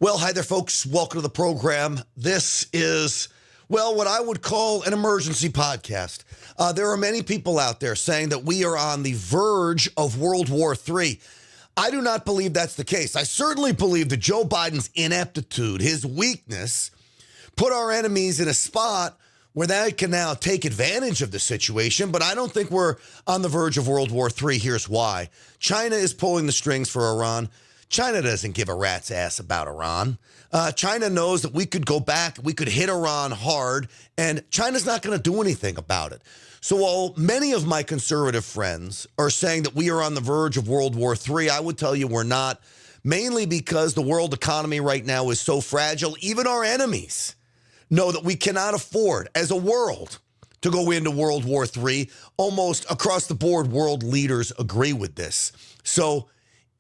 Well, hi there, folks. Welcome to the program. This is, well, what I would call an emergency podcast. There are many people out there saying that we are on the verge of World War III. I do not believe that's the case. I certainly believe that Joe Biden's ineptitude, his weakness, put our enemies in a spot where they can now take advantage of the situation, but I don't think we're on the verge of World War III. Here's why. China is pulling the strings for Iran. China doesn't give a rat's ass about Iran. China knows that we could go back, we could hit Iran hard, and China's not going to do anything about it. So while many of my conservative friends are saying that we are on the verge of World War III, I would tell you we're not, mainly because the world economy right now is so fragile. Even our enemies know that we cannot afford, as a world, to go into World War III. Almost across the board, world leaders agree with this. So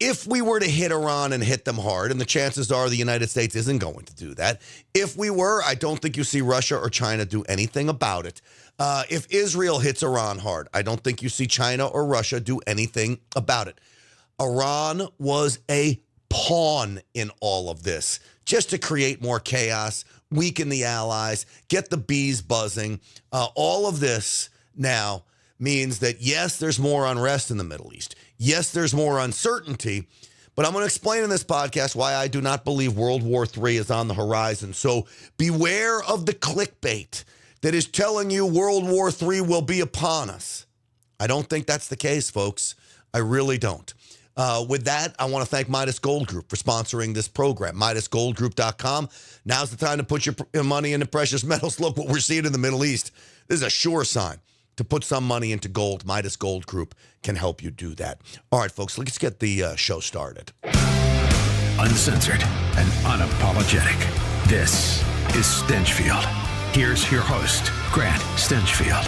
if we were to hit Iran and hit them hard, and the chances are the United States isn't going to do that. If we were, I don't think you see Russia or China do anything about it. If Israel hits Iran hard, I don't think you see China or Russia do anything about it. Iran was a pawn in all of this, just to create more chaos, weaken the allies, get the bees buzzing. All of this now means that, yes, there's more unrest in the Middle East. Yes, there's more uncertainty, but I'm going to explain in this podcast why I do not believe World War III is on the horizon. So beware of the clickbait that is telling you World War III will be upon us. I don't think that's the case, folks. I really don't. With that, I want to thank Midas Gold Group for sponsoring this program. MidasGoldGroup.com. Now's the time to put your money into precious metals. Look what we're seeing in the Middle East. This is a sure sign to put some money into gold. Midas Gold Group can help you do that. All right, folks, let's get the show started. Uncensored and unapologetic. This is Stinchfield. Here's your host, Grant Stinchfield.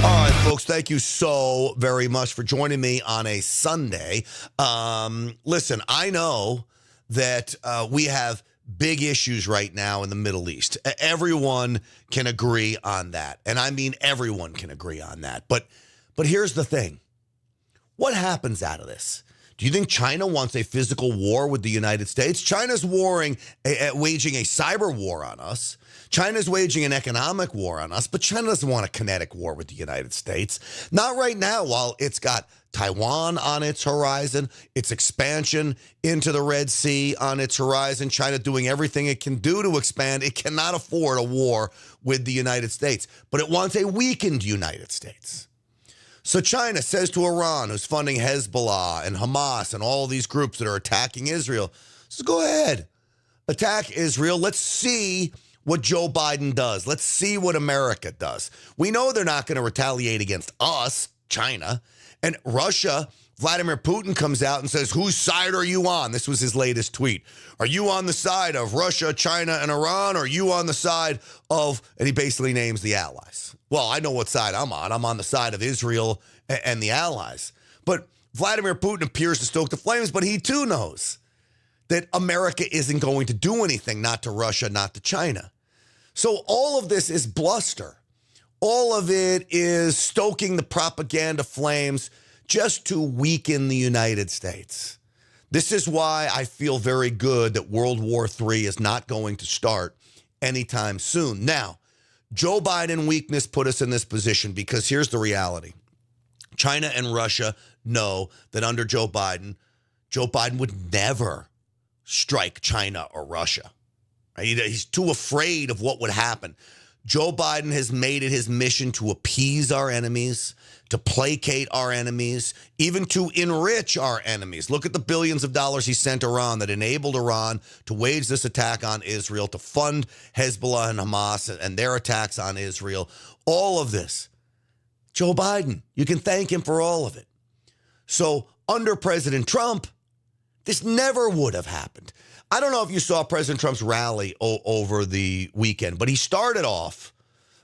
All right, folks, thank you so very much for joining me on a Sunday. Listen, I know that we have big issues right now in the Middle East. Everyone can agree on that. And I mean, everyone can agree on that. But here's the thing. What happens out of this? Do you think China wants a physical war with the United States? China's waging a cyber war on us. China's waging an economic war on us, but China doesn't want a kinetic war with the United States. Not right now, while it's got Taiwan on its horizon, its expansion into the Red Sea on its horizon, China doing everything it can do to expand. It cannot afford a war with the United States, but it wants a weakened United States. So China says to Iran, who's funding Hezbollah and Hamas and all these groups that are attacking Israel, so go ahead, attack Israel. Let's see what Joe Biden does. Let's see what America does. We know they're not going to retaliate against us, China. And Russia, Vladimir Putin comes out and says, whose side are you on? This was his latest tweet. Are you on the side of Russia, China, and Iran? Or are you on the side of, and he basically names the allies. Well, I know what side I'm on. I'm on the side of Israel and the allies. But Vladimir Putin appears to stoke the flames, but he too knows that America isn't going to do anything, not to Russia, not to China. So all of this is bluster. All of it is stoking the propaganda flames just to weaken the United States. This is why I feel very good that World War III is not going to start anytime soon. Now, Joe Biden weakness put us in this position because here's the reality. China and Russia know that under Joe Biden would never strike China or Russia. He's too afraid of what would happen. Joe Biden has made it his mission to appease our enemies, to placate our enemies, even to enrich our enemies. Look at the billions of dollars he sent Iran that enabled Iran to wage this attack on Israel, to fund Hezbollah and Hamas and their attacks on Israel. All of this. Joe Biden, you can thank him for all of it. So under President Trump, this never would have happened. I don't know if you saw President Trump's rally over the weekend, but he started off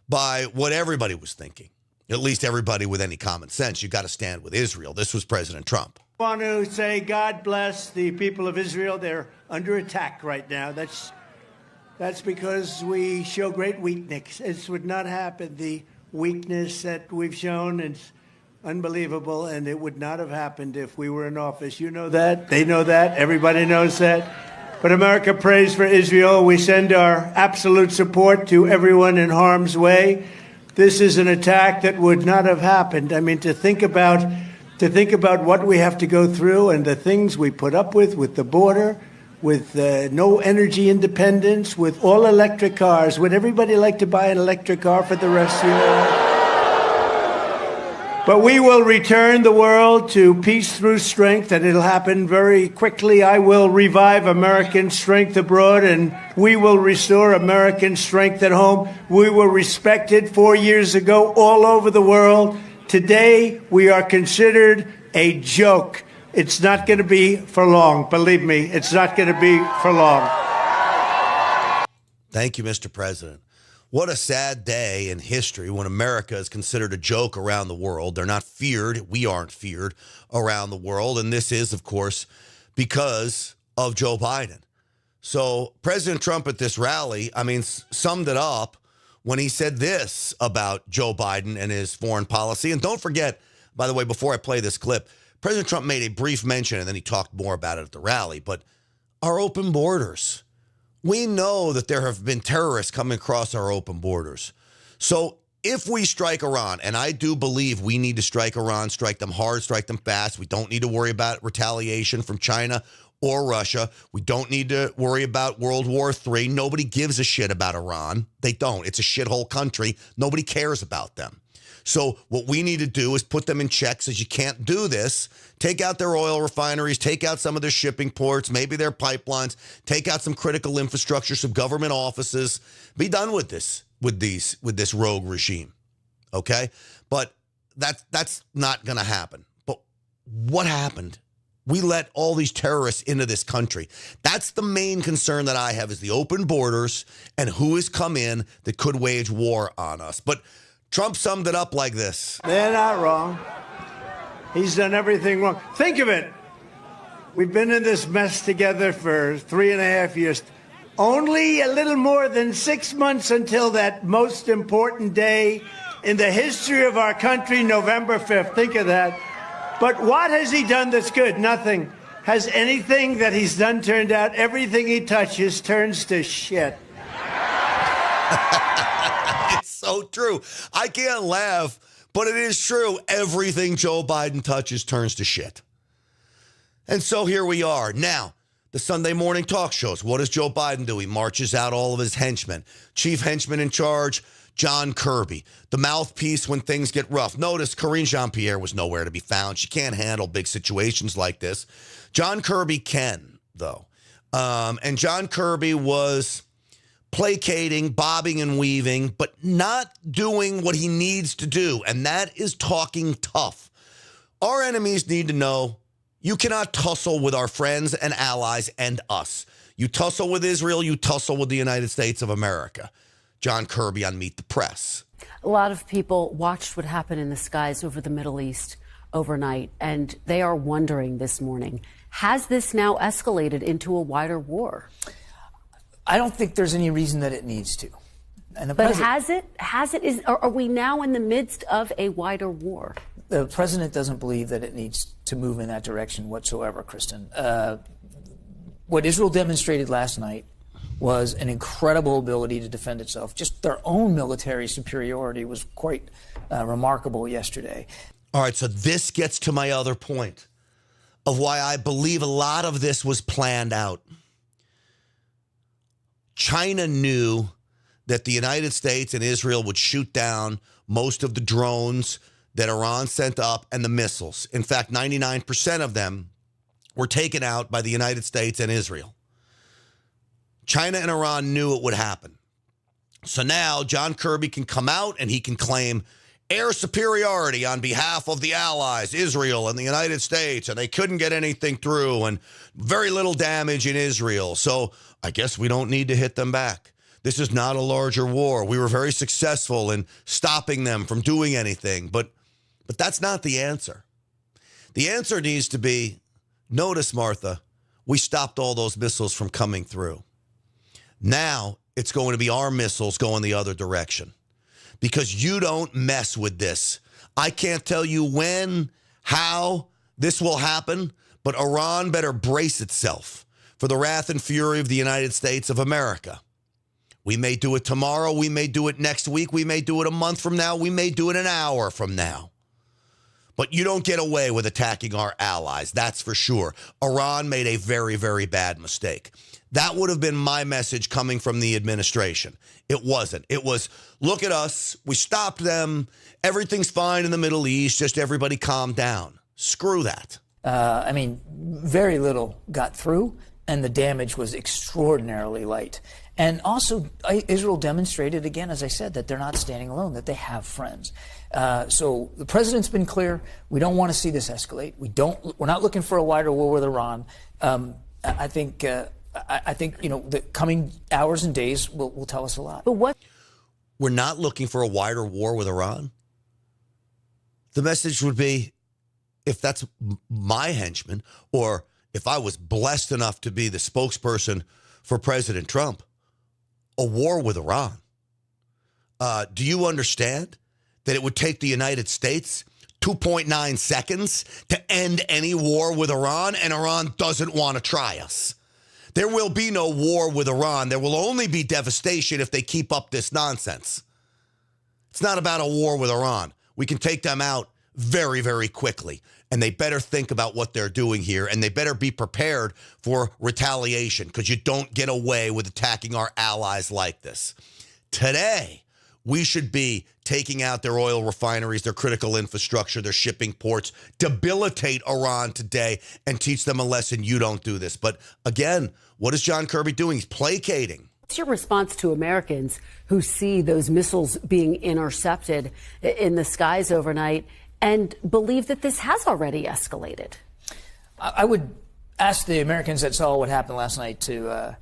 by what everybody was thinking, at least everybody with any common sense. You got to stand with Israel. This was President Trump. I want to say God bless the people of Israel. They're under attack right now. That's because we show great weakness. This would not happen. The weakness that we've shown is unbelievable, and it would not have happened if we were in office. You know that. They know that. Everybody knows that. But America prays for Israel. We send our absolute support to everyone in harm's way. This is an attack that would not have happened. I mean, to think about what we have to go through and the things we put up with the border, with no energy independence, with all electric cars. Would everybody like to buy an electric car for the rest of your life? But we will return the world to peace through strength, and it'll happen very quickly. I will revive American strength abroad, and we will restore American strength at home. We were respected 4 years ago all over the world. Today, we are considered a joke. It's not going to be for long. Believe me, it's not going to be for long. Thank you, Mr. President. What a sad day in history when America is considered a joke around the world. They're not feared. We aren't feared around the world. And this is, of course, because of Joe Biden. So President Trump at this rally, summed it up when he said this about Joe Biden and his foreign policy. And don't forget, by the way, before I play this clip, President Trump made a brief mention, and then he talked more about it at the rally, but our open borders. We know that there have been terrorists coming across our open borders. So if we strike Iran, and I do believe we need to strike Iran, strike them hard, strike them fast. We don't need to worry about retaliation from China or Russia. We don't need to worry about World War III. Nobody gives a shit about Iran. They don't. It's a shithole country. Nobody cares about them. So what we need to do is put them in check, says you can't do this. Take out their oil refineries, take out some of their shipping ports, maybe their pipelines, take out some critical infrastructure, some government offices. Be done with this, with this rogue regime. Okay? But that's not going to happen. But what happened? We let all these terrorists into this country. That's the main concern that I have, is the open borders and who has come in that could wage war on us. But Trump summed it up like this. They're not wrong. He's done everything wrong. Think of it. We've been in this mess together for 3.5 years. Only a little more than 6 months until that most important day in the history of our country, November 5th. Think of that. But what has he done that's good? Nothing. Has anything that he's done turned out? Everything he touches turns to shit. It's so true. I can't laugh, but it is true. Everything Joe Biden touches turns to shit. And so here we are. Now, the Sunday morning talk shows. What does Joe Biden do? He marches out all of his henchmen. Chief henchman in charge, John Kirby. The mouthpiece when things get rough. Notice Karine Jean-Pierre was nowhere to be found. She can't handle big situations like this. John Kirby can, though. And John Kirby was placating, bobbing and weaving, but not doing what he needs to do, and that is talking tough. Our enemies need to know you cannot tussle with our friends and allies and us. You tussle with Israel, you tussle with the United States of America. John Kirby on Meet the Press. A lot of people watched what happened in the skies over the Middle East overnight, and they are wondering this morning, has this now escalated into a wider war? I don't think there's any reason that it needs to. And but has it? Are we now in the midst of a wider war? The president doesn't believe that it needs to move in that direction whatsoever, Kristen. What Israel demonstrated last night was an incredible ability to defend itself. Just their own military superiority was quite remarkable yesterday. All right, so this gets to my other point of why I believe a lot of this was planned out. China knew that the United States and Israel would shoot down most of the drones that Iran sent up and the missiles. In fact, 99% of them were taken out by the United States and Israel. China and Iran knew it would happen. So now John Kirby can come out and he can claim air superiority on behalf of the allies, Israel and the United States, and they couldn't get anything through and very little damage in Israel. So I guess we don't need to hit them back. This is not a larger war. We were very successful in stopping them from doing anything, but that's not the answer. The answer needs to be, notice, Martha, we stopped all those missiles from coming through. Now it's going to be our missiles going the other direction. Because you don't mess with this. I can't tell you when, how this will happen, but Iran better brace itself for the wrath and fury of the United States of America. We may do it tomorrow. We may do it next week. We may do it a month from now. We may do it an hour from now. But you don't get away with attacking our allies, that's for sure. Iran made a very, very bad mistake. That would have been my message coming from the administration. It wasn't. It was, look at us. We stopped them. Everything's fine in the Middle East. Just everybody calm down. Screw that. Very little got through, and the damage was extraordinarily light. And also, Israel demonstrated, again, as I said, that they're not standing alone, that they have friends. So the president's been clear. We don't want to see this escalate. We're not looking for a wider war with Iran. I think the coming hours and days will tell us a lot. But what? We're not looking for a wider war with Iran. The message would be, if that's my henchman, or if I was blessed enough to be the spokesperson for President Trump, a war with Iran. Do you understand that it would take the United States 2.9 seconds to end any war with Iran, and Iran doesn't want to try us? There will be no war with Iran. There will only be devastation if they keep up this nonsense. It's not about a war with Iran. We can take them out very, very quickly. And they better think about what they're doing here, and they better be prepared for retaliation, because you don't get away with attacking our allies like this. Today, we should be taking out their oil refineries, their critical infrastructure, their shipping ports, debilitate Iran today, and teach them a lesson. You don't do this. But again, what is John Kirby doing? He's placating. What's your response to Americans who see those missiles being intercepted in the skies overnight and believe that this has already escalated? I would ask the Americans that saw what happened last night to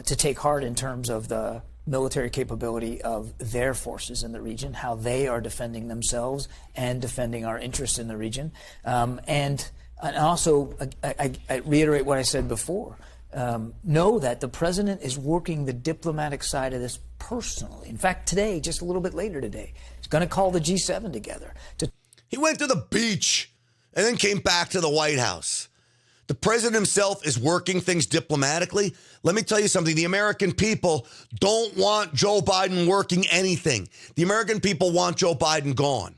take heart in terms of the military capability of their forces in the region, how they are defending themselves and defending our interests in the region. And also, I reiterate what I said before. Know that the president is working the diplomatic side of this personally. In fact, today, just a little bit later today, he's going to call the G7 together. He went to the beach and then came back to the White House. The president himself is working things diplomatically. Let me tell you something. The American people don't want Joe Biden working anything. The American people want Joe Biden gone.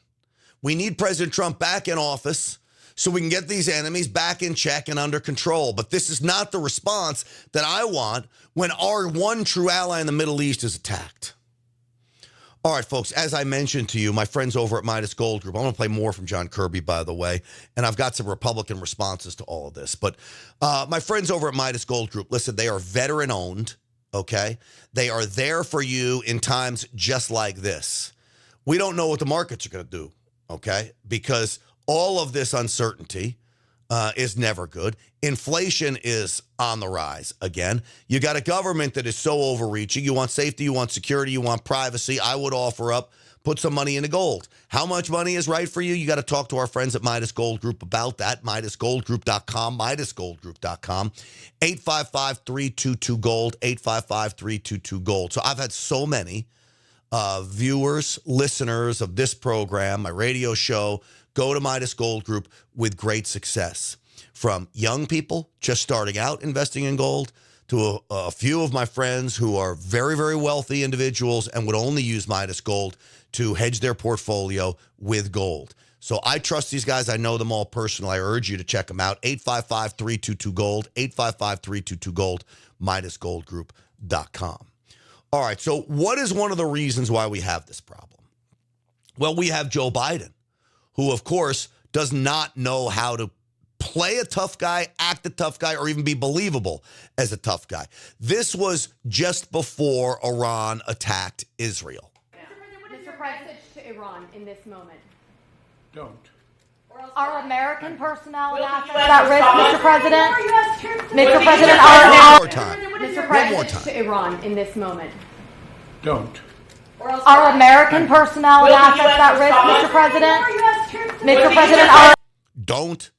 We need President Trump back in office so we can get these enemies back in check and under control. But this is not the response that I want when our one true ally in the Middle East is attacked. All right, folks, as I mentioned to you, my friends over at Midas Gold Group, I'm going to play more from John Kirby, by the way, and I've got some Republican responses to all of this. But my friends over at Midas Gold Group, listen, they are veteran-owned, okay? They are there for you in times just like this. We don't know what the markets are going to do, okay? Because all of this uncertainty is never good. Inflation is on the rise again. You got a government that is so overreaching. You want safety, you want security, you want privacy. I would offer up, put some money into gold. How much money is right for you? You got to talk to our friends at Midas Gold Group about that. MidasGoldGroup.com, MidasGoldGroup.com, 855-322-GOLD, 855-322-GOLD. So I've had so many viewers, listeners of this program, my radio show, go to Midas Gold Group with great success. From young people just starting out investing in gold to a few of my friends who are very, very wealthy individuals and would only use Midas Gold to hedge their portfolio with gold. So I trust these guys. I know them all personally. I urge you to check them out. 855-322-GOLD, 855-322-GOLD, MidasGoldGroup.com. All right, so what is one of the reasons why we have this problem? Well, we have Joe Biden, who, of course, does not know how to play a tough guy, act a tough guy, or even be believable as a tough guy. This was just before Iran attacked Israel. Mr. President, to Iran in this moment. Don't. Are American personnel and assets at risk, Mr. President? Mr. President, are One more time. Mr. One more President, time. to Iran in this moment. Don't. Are American personnel and assets at risk, Mr. President? Mr. President, are... Don't.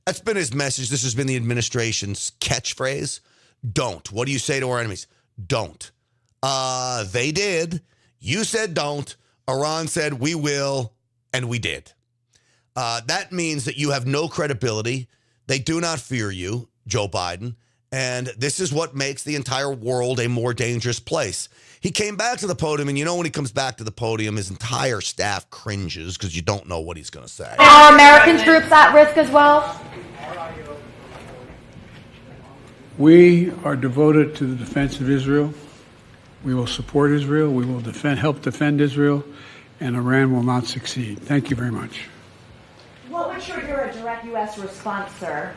That's been his message. This has been the administration's catchphrase. Don't. What do you say to our enemies? Don't. They did. You said don't. Iran said we will, and we did. That means that you have no credibility. They do not fear you, Joe Biden, And this is what makes the entire world a more dangerous place. He came back to the podium, and when he comes back to the podium, his entire staff cringes because you don't know what he's going to say. Are American troops at risk as well? We are devoted to the defense of Israel. We will support Israel. We will help defend Israel, and Iran will not succeed. Thank you very much. What would trigger a direct U.S. response, sir?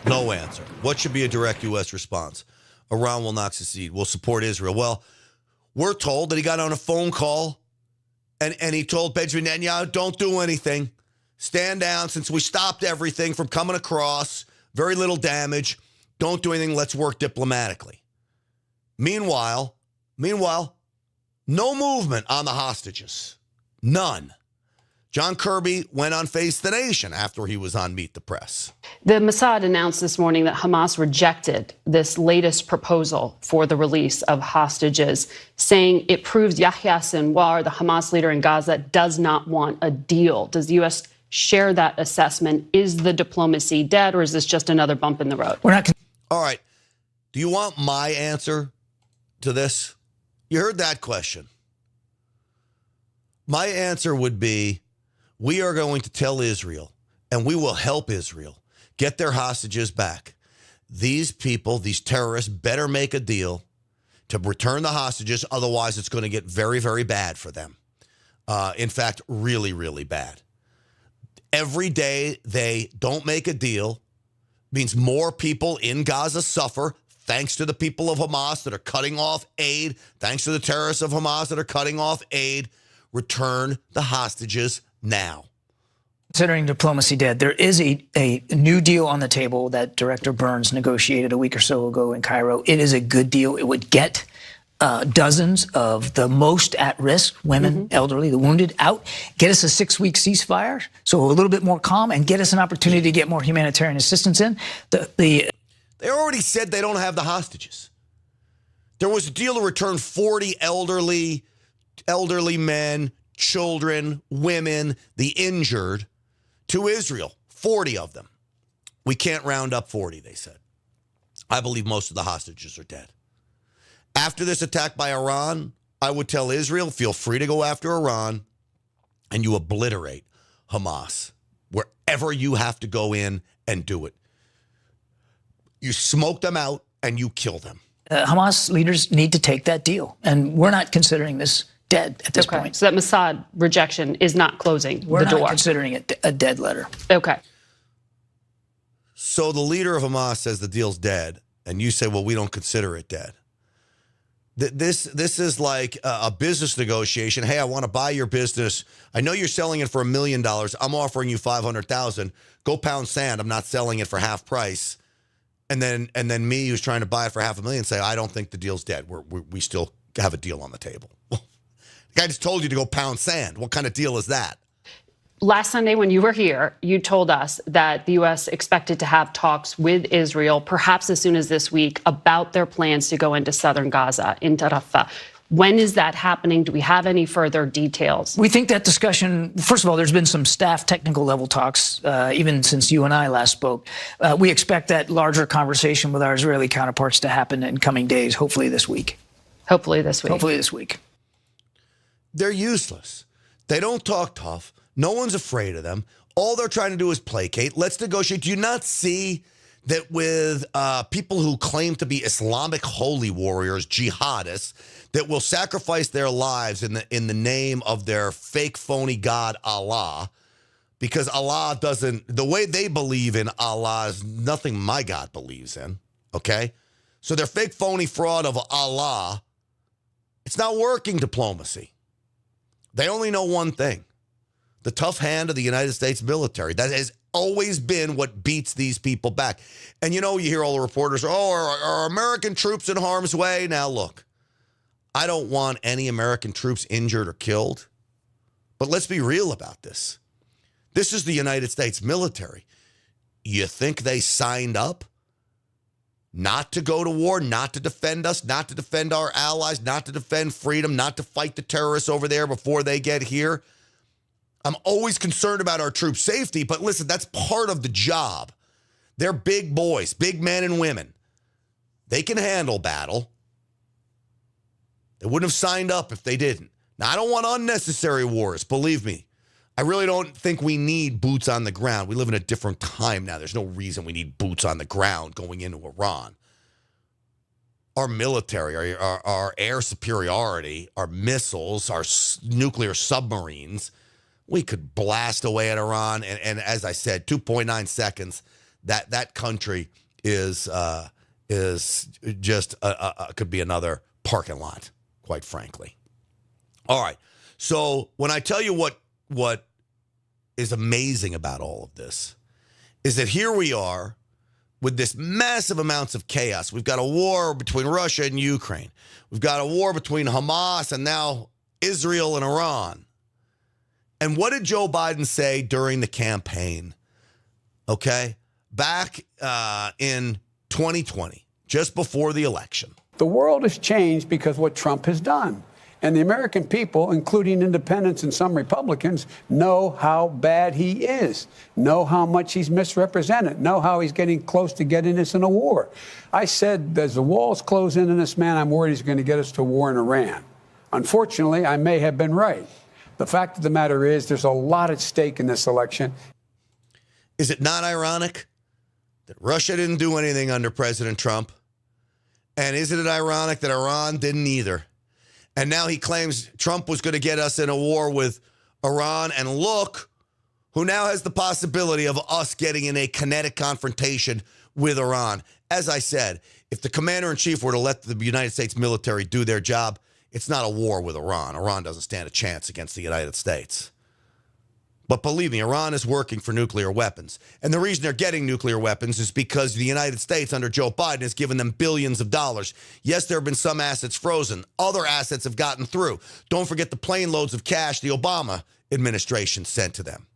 No answer. What should be a direct U.S. response? Iran will not succeed. We'll support Israel. Well, we're told that he got on a phone call and he told Benjamin Netanyahu, don't do anything. Stand down since we stopped everything from coming across. Very little damage. Don't do anything. Let's work diplomatically. Meanwhile, no movement on the hostages. None. John Kirby went on Face the Nation after he was on Meet the Press. The Mossad announced this morning that Hamas rejected this latest proposal for the release of hostages, saying it proves Yahya Sinwar, the Hamas leader in Gaza, does not want a deal. Does the U.S. share that assessment? Is the diplomacy dead, or is this just another bump in the road? All right. Do you want my answer to this? You heard that question. My answer would be, we are going to tell Israel, and we will help Israel get their hostages back. These people, these terrorists, better make a deal to return the hostages. Otherwise, it's going to get very, very bad for them. In fact, really, really bad. Every day they don't make a deal means more people in Gaza suffer, thanks to the people of Hamas that are cutting off aid, thanks to the terrorists of Hamas that are cutting off aid. Return the hostages now. Considering diplomacy dead, there is a new deal on the table that Director Burns negotiated a week or so ago in Cairo. It is a good deal. It would get dozens of the most at risk, women, elderly, the wounded, out, get us a 6-week ceasefire, so a little bit more calm, and get us an opportunity to get more humanitarian assistance in. They already said they don't have the hostages. There was a deal to return 40 elderly men, children, women, the injured, to Israel. 40 of them. We can't round up 40, they said. I believe most of the hostages are dead. After this attack by Iran, I would tell Israel, feel free to go after Iran, and you obliterate Hamas wherever you have to go in and do it. You smoke them out and you kill them. Hamas leaders need to take that deal, and we're not considering this dead at this point. So that Mossad rejection is not closing the door. We're not considering it a dead letter. Okay. So the leader of Hamas says the deal's dead, and you say, well, we don't consider it dead. This is like a business negotiation. Hey, I want to buy your business. I know you're selling it for $1 million. I'm offering you $500,000. Go pound sand. I'm not selling it for half price. And then me, who's trying to buy it for $500,000, say, I don't think the deal's dead. We still have a deal on the table. The guy just told you to go pound sand. What kind of deal is that? Last Sunday when you were here, you told us that the U.S. expected to have talks with Israel, perhaps as soon as this week, about their plans to go into southern Gaza, into Rafah. When is that happening? Do we have any further details? We think that discussion, first of all, there's been some staff technical level talks, even since you and I last spoke. We expect that larger conversation with our Israeli counterparts to happen in coming days, hopefully this week. Hopefully this week. Hopefully this week. They're useless. They don't talk tough. No one's afraid of them. All they're trying to do is placate. Let's negotiate. Do you not see that with people who claim to be Islamic holy warriors, jihadists, that will sacrifice their lives in the name of their fake, phony God, Allah, because Allah doesn't, the way they believe in Allah is nothing my God believes in, okay? So their fake, phony fraud of Allah, it's not working diplomacy. They only know one thing. The tough hand of the United States military. That has always been what beats these people back. And you hear all the reporters, are American troops in harm's way? Now look, I don't want any American troops injured or killed. But let's be real about this. This is the United States military. You think they signed up not to go to war, not to defend us, not to defend our allies, not to defend freedom, not to fight the terrorists over there before they get here? I'm always concerned about our troops' safety, but listen, that's part of the job. They're big boys, big men and women. They can handle battle. They wouldn't have signed up if they didn't. Now, I don't want unnecessary wars, believe me. I really don't think we need boots on the ground. We live in a different time now. There's no reason we need boots on the ground going into Iran. Our military, our air superiority, our missiles, our nuclear submarines, we could blast away at Iran. And as I said, 2.9 seconds, that country is just could be another parking lot, quite frankly. All right. So when I tell you what is amazing about all of this is that here we are with this massive amounts of chaos. We've got a war between Russia and Ukraine. We've got a war between Hamas and now Israel and Iran. And what did Joe Biden say during the campaign? Okay, back in 2020, just before the election. The world has changed because what Trump has done. And the American people, including independents and some Republicans, know how bad he is, know how much he's misrepresented, know how he's getting close to getting us in a war. I said, as the walls close in on this man, I'm worried he's going to get us to war in Iran. Unfortunately, I may have been right. The fact of the matter is there's a lot at stake in this election. Is it not ironic that Russia didn't do anything under President Trump? And isn't it ironic that Iran didn't either? And now he claims Trump was going to get us in a war with Iran. And look, who now has the possibility of us getting in a kinetic confrontation with Iran. As I said, if the commander-in-chief were to let the United States military do their job, it's not a war with Iran. Iran doesn't stand a chance against the United States. But believe me, Iran is working for nuclear weapons. And the reason they're getting nuclear weapons is because the United States under Joe Biden has given them billions of dollars. Yes, there have been some assets frozen. Other assets have gotten through. Don't forget the plane loads of cash the Obama administration sent to them.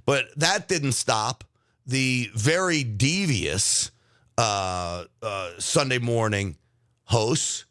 But that didn't stop the very devious Sunday morning hosts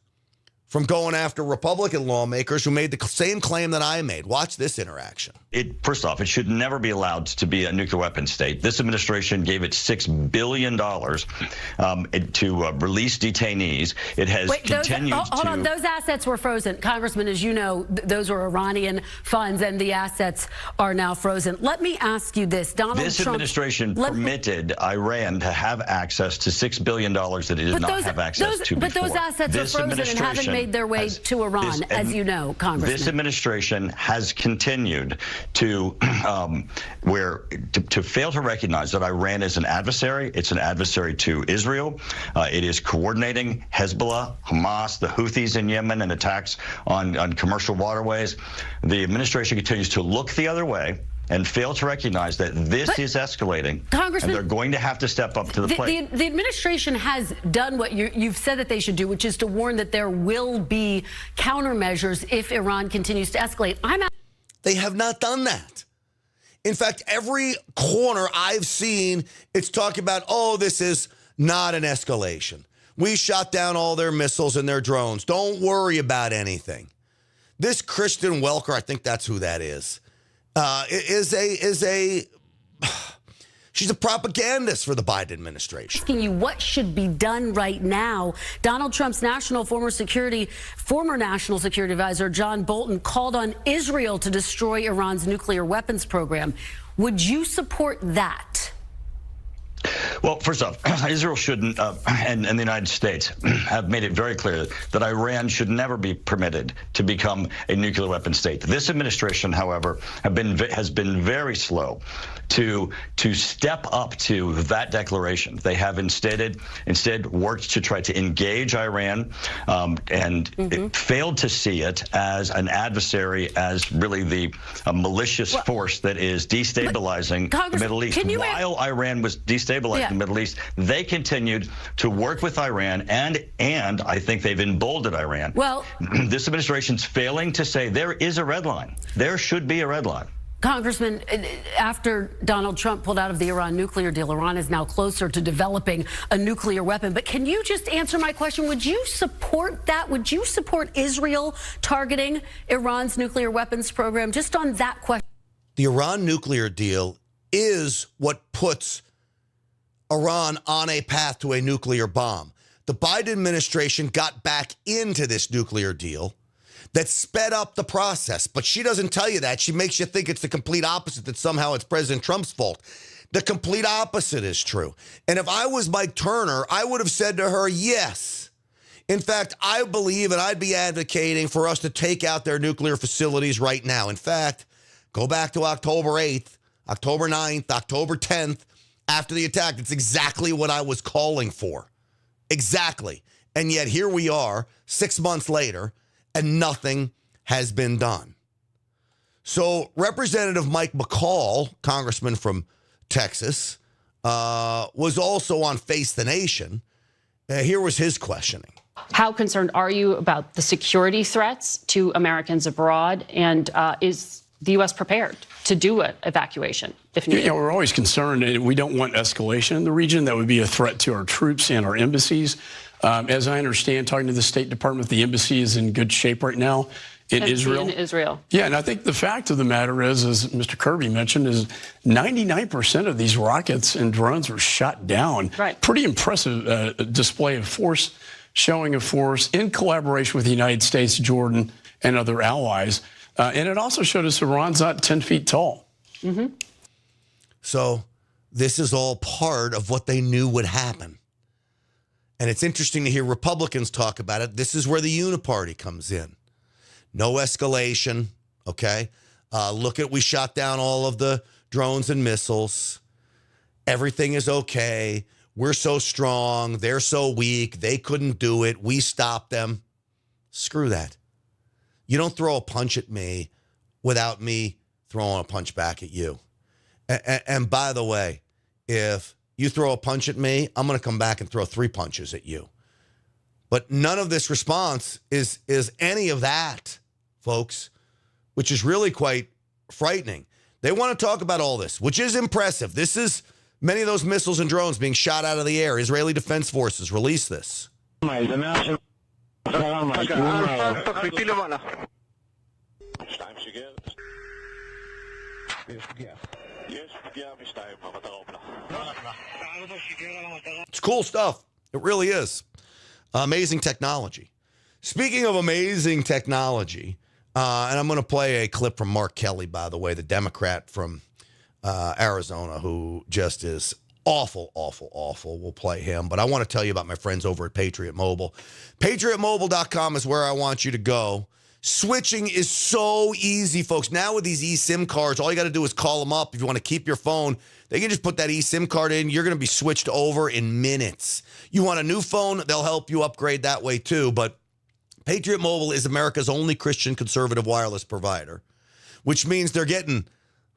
from going after Republican lawmakers who made the same claim that I made. Watch this interaction. First off, it should never be allowed to be a nuclear weapon state. This administration gave it $6 billion to release detainees. It has continued hold on, those assets were frozen. Congressman, as you know, those were Iranian funds, and the assets are now frozen. Let me ask you this. This administration permitted Iran to have access to $6 billion that it did not have access to before. But those assets are frozen and haven't made their way to Iran, as you know, Congressman. This administration has continued to fail to recognize that Iran is an adversary. It's an adversary to Israel. It is coordinating Hezbollah, Hamas, the Houthis in Yemen, and attacks on commercial waterways. The administration continues to look the other way and fail to recognize that this is escalating, and they're going to have to step up to the plate. The administration has done what you've said that they should do, which is to warn that there will be countermeasures if Iran continues to escalate. They have not done that. In fact, every corner I've seen, it's talking about, oh, this is not an escalation. We shot down all their missiles and their drones. Don't worry about anything. This Kristen Welker, I think that's who that is she's a propagandist for the Biden administration. Asking you what should be done right now. Donald Trump's former national security advisor John Bolton called on Israel to destroy Iran's nuclear weapons program. Would you support that? Well, first off, Israel shouldn't, and the United States have made it very clear that Iran should never be permitted to become a nuclear weapon state. This administration, however, has been very slow to step up to that declaration. They have instead worked to try to engage Iran and failed to see it as an adversary, as really the malicious force that is destabilizing the Middle East. While Iran was destabilizing the Middle East, they continued to work with Iran, and I think they've emboldened Iran. Well, this administration's failing to say there is a red line. There should be a red line. Congressman, after Donald Trump pulled out of the Iran nuclear deal, Iran is now closer to developing a nuclear weapon. But can you just answer my question? Would you support that? Would you support Israel targeting Iran's nuclear weapons program? Just on that question. The Iran nuclear deal is what puts Iran on a path to a nuclear bomb. the Biden administration got back into this nuclear deal that sped up the process. But she doesn't tell you that. She makes you think it's the complete opposite, that somehow it's President Trump's fault. The complete opposite is true. And if I was Mike Turner, I would have said to her, yes. In fact, I believe, and I'd be advocating for us to take out their nuclear facilities right now. In fact, go back to October 8th, October 9th, October 10th, after the attack. It's exactly what I was calling for. Exactly. And yet here we are 6 months later, and nothing has been done. So Representative Mike McCall, congressman from Texas, was also on Face the Nation. Here was his questioning. How concerned are you about the security threats to Americans abroad? And is the U.S. prepared to do an evacuation if needed? Yeah, we're always concerned. We don't want escalation in the region. That would be a threat to our troops and our embassies. As I understand, talking to the State Department, the embassy is in good shape right now in Israel. In Israel. Yeah, and I think the fact of the matter is, as Mr. Kirby mentioned, is 99% of these rockets and drones were shot down. Right. Pretty impressive display of force, showing of force in collaboration with the United States, Jordan, and other allies. And it also showed us Iran's not 10 feet tall. Mm-hmm. So this is all part of what they knew would happen. And it's interesting to hear Republicans talk about it. This is where the uniparty comes in. No escalation, okay? Look at, we shot down all of the drones and missiles. Everything is okay. We're so strong. They're so weak. They couldn't do it. We stopped them. Screw that. You don't throw a punch at me without me throwing a punch back at you. And by the way, if you throw a punch at me, I'm going to come back and throw 3 punches at you. But none of this response is any of that, folks, which is really quite frightening. They want to talk about all this, which is impressive. This is many of those missiles and drones being shot out of the air. Israeli Defense Forces released this. It's cool stuff. It really is. Amazing technology. Speaking of amazing technology, and I'm going to play a clip from Mark Kelly, by the way, the Democrat from Arizona, who just is awful, awful, awful. We'll play him. But I want to tell you about my friends over at Patriot Mobile. PatriotMobile.com is where I want you to go. Switching is so easy, folks. Now with these eSIM cards, all you got to do is call them up. If you want to keep your phone, they can just put that eSIM card in. You're going to be switched over in minutes. You want a new phone, they'll help you upgrade that way too. But Patriot Mobile is America's only Christian conservative wireless provider, which means they're getting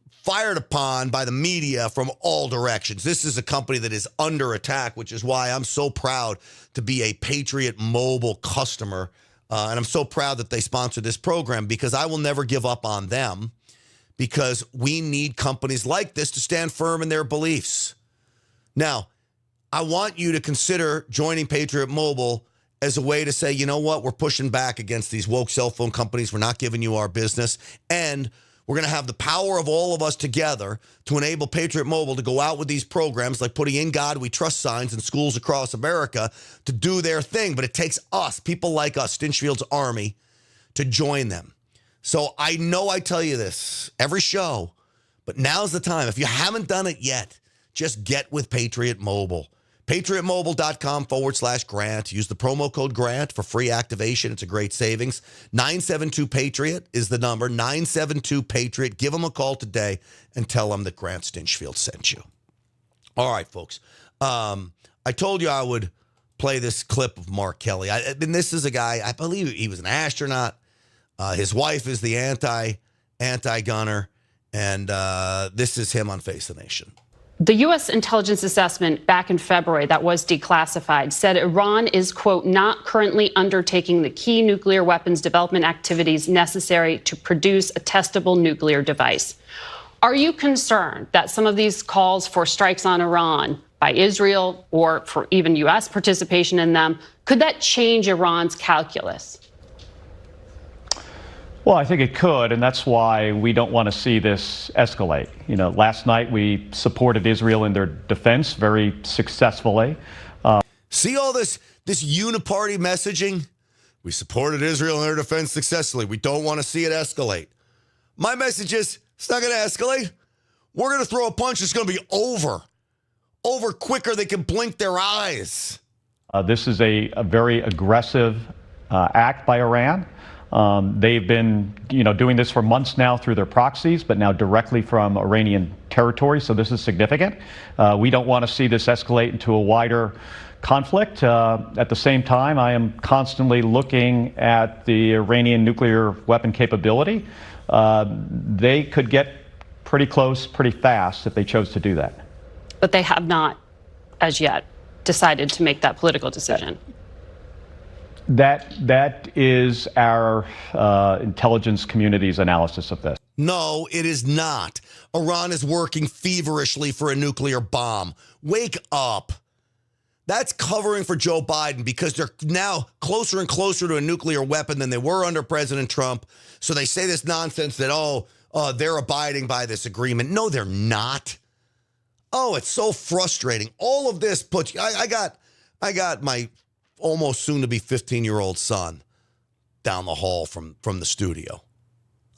fired upon by the media from all directions. This is a company that is under attack, which is why I'm so proud to be a Patriot Mobile customer. And I'm so proud that they sponsor this program, because I will never give up on them, because we need companies like this to stand firm in their beliefs. Now, I want you to consider joining Patriot Mobile as a way to say, you know what, we're pushing back against these woke cell phone companies. We're not giving you our business. And we're going to have the power of all of us together to enable Patriot Mobile to go out with these programs like putting In God We Trust signs in schools across America to do their thing. But it takes us, people like us, Stinchfield's Army, to join them. So I know I tell you this every show, but now's the time. If you haven't done it yet, just get with Patriot Mobile. PatriotMobile.com/Grant. Use the promo code GRANT for free activation. It's a great savings. 972-PATRIOT is the number. 972-PATRIOT. Give them a call today and tell them that Grant Stinchfield sent you. All right, folks. I told you I would play this clip of Mark Kelly. And this is a guy, I believe he was an astronaut. His wife is the anti-gunner. And this is him on Face the Nation. The U.S. intelligence assessment back in February that was declassified said Iran is, quote, not currently undertaking the key nuclear weapons development activities necessary to produce a testable nuclear device. Are you concerned that some of these calls for strikes on Iran by Israel, or for even U.S. participation in them, could that change Iran's calculus? Well, I think it could, and that's why we don't want to see this escalate. You know, last night we supported Israel in their defense very successfully. See all this uniparty messaging? We supported Israel in their defense successfully. We don't want to see it escalate. My message is, it's not going to escalate. We're going to throw a punch. It's going to be over. Over quicker they can blink their eyes. This is a very aggressive act by Iran. They've been, doing this for months now through their proxies, but now directly from Iranian territory. So this is significant. We don't want to see this escalate into a wider conflict. At the same time, I am constantly looking at the Iranian nuclear weapon capability. They could get pretty close pretty fast if they chose to do that. But they have not, as yet, decided to make that political decision. That is our intelligence community's analysis of this. No, it is not. Iran is working feverishly for a nuclear bomb. Wake up. That's covering for Joe Biden because they're now closer and closer to a nuclear weapon than they were under President Trump. So they say this nonsense that, they're abiding by this agreement. No, they're not. Oh, it's so frustrating. All of this puts, I got my almost soon to be 15-year-old son down the hall from the studio.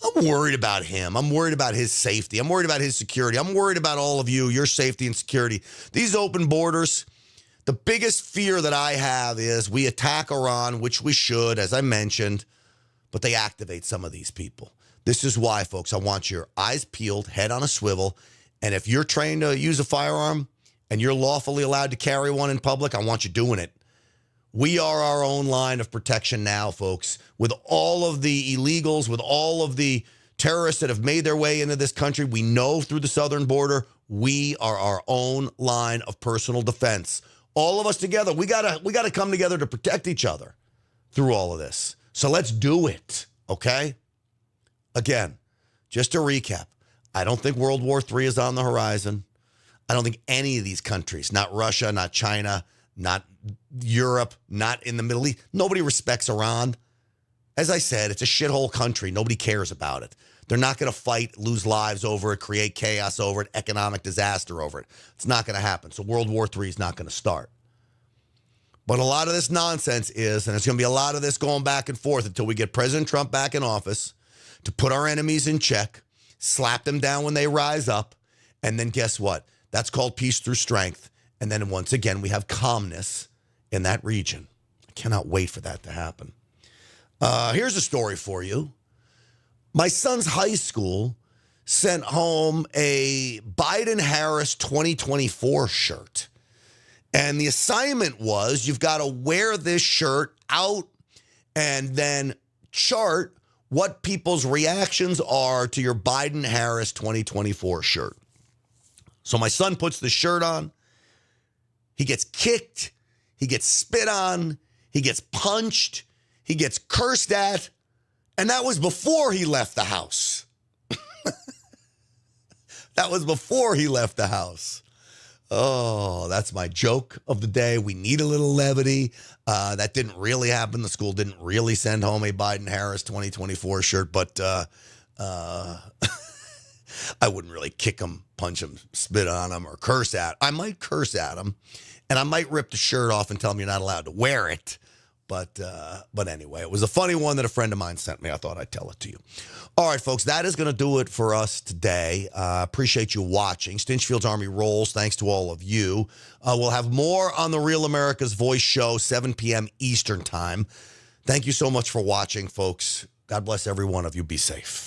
I'm worried about him. I'm worried about his safety. I'm worried about his security. I'm worried about all of you, your safety and security. These open borders, the biggest fear that I have is we attack Iran, which we should, as I mentioned, but they activate some of these people. This is why, folks, I want your eyes peeled, head on a swivel, and if you're trained to use a firearm and you're lawfully allowed to carry one in public, I want you doing it. We are our own line of protection now, folks. With all of the illegals, with all of the terrorists that have made their way into this country, we know through the southern border, we are our own line of personal defense. All of us together, we gotta come together to protect each other through all of this. So let's do it, okay? Again, just to recap, I don't think World War III is on the horizon. I don't think any of these countries, not Russia, not China, not Europe, not in the Middle East. Nobody respects Iran. As I said, it's a shithole country. Nobody cares about it. They're not going to fight, lose lives over it, create chaos over it, economic disaster over it. It's not going to happen. So World War III is not going to start. But a lot of this nonsense is, and there's going to be a lot of this going back and forth until we get President Trump back in office to put our enemies in check, slap them down when they rise up, and then guess what? That's called peace through strength. And then once again, we have calmness in that region. I cannot wait for that to happen. Here's a story for you. My son's high school sent home a Biden-Harris 2024 shirt. And the assignment was you've got to wear this shirt out and then chart what people's reactions are to your Biden-Harris 2024 shirt. So my son puts the shirt on. He gets kicked. He gets spit on. He gets punched. He gets cursed at. And that was before he left the house. That was before he left the house. Oh, that's my joke of the day. We need a little levity. That didn't really happen. The school didn't really send home a Biden-Harris 2024 shirt, but I wouldn't really kick him, punch him, spit on him, or curse at him. I might curse at him, and I might rip the shirt off and tell him you're not allowed to wear it. But anyway, it was a funny one that a friend of mine sent me. I thought I'd tell it to you. All right, folks, that is going to do it for us today. Appreciate you watching. Stinchfield's Army rolls. Thanks to all of you. We'll have more on the Real America's Voice show, 7 p.m. Eastern time. Thank you so much for watching, folks. God bless every one of you. Be safe.